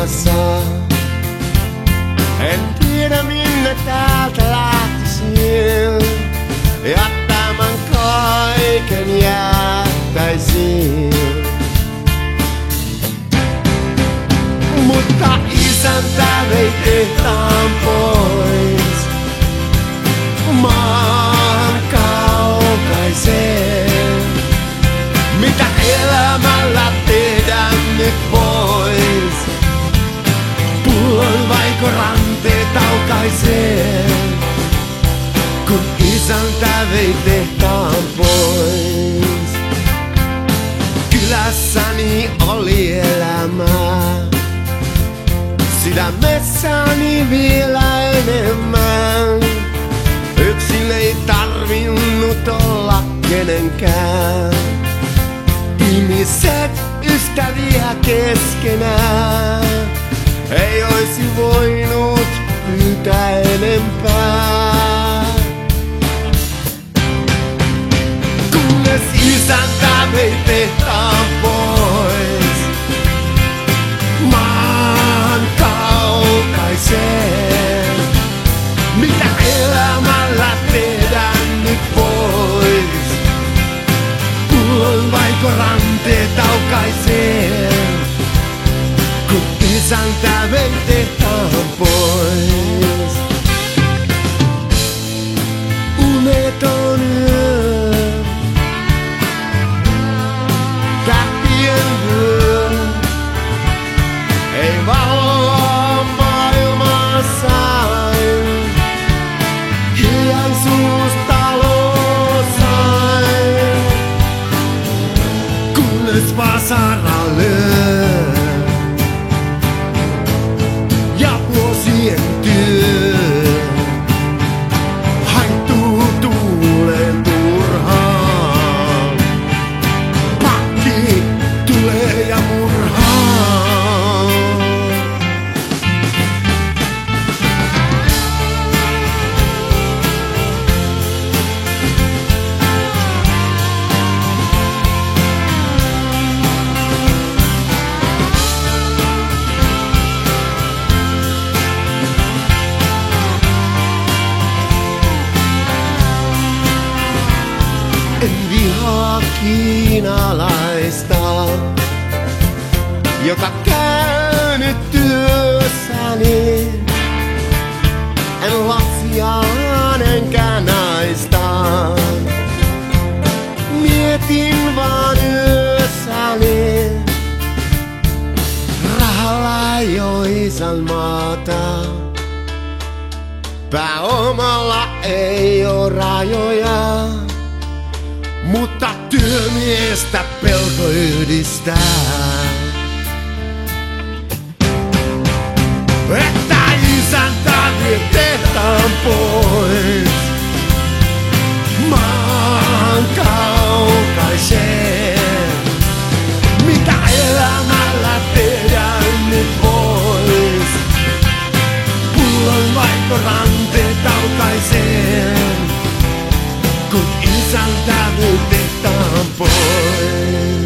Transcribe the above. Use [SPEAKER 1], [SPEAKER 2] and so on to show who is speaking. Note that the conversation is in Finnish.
[SPEAKER 1] maassa. En tiedä minne täältä lähtisin ja tämän kaiken jättäisin. Mutta isäntä vei tehtaan pois maan kaukaiseen. Mitä elämällä tehdä nyt vois? Pullon vaiko ranteet aukaisee, kun isäntä vei tehtaan pois. Kylässäni oli elämää, sydämessäni vielä enemmän. Yksin ei tarvinnut olla kenenkään. Ihmiset ystäviä keskenään. Ei oisi voinut pyytää enempää. Kunnes isäntä vei tehtaan pois maan kaukaiseen. Mitä elämällä tehdä nyt vois? Pullon vaiko ranteet aukaisee, kun isäntä vei tehtaan pois. Uneton yö, tähtien vyö, ei valoa maailmassain. Hiljaisuus talosain, kunnes vasara lyö. Ja vuosien työ haittuu tuulen turhaan. Pakki tulee ja murhaa. En vihaa kiinalaista, joka käynyt työssäni. En lapsiaan enkä naista, mietin vaan yössäni. Rahalla ei oo isänmaata, pääomalla ei oo rajoja. Mutta työmiestä pelko yhdistää. Että isäntä vie tehtaan pois maan kaukaiseen. Mitä elämällä tehdä nyt vois? Pullon vaihto ranteet aukaiseen, kun isäntä vei tehtaan pois.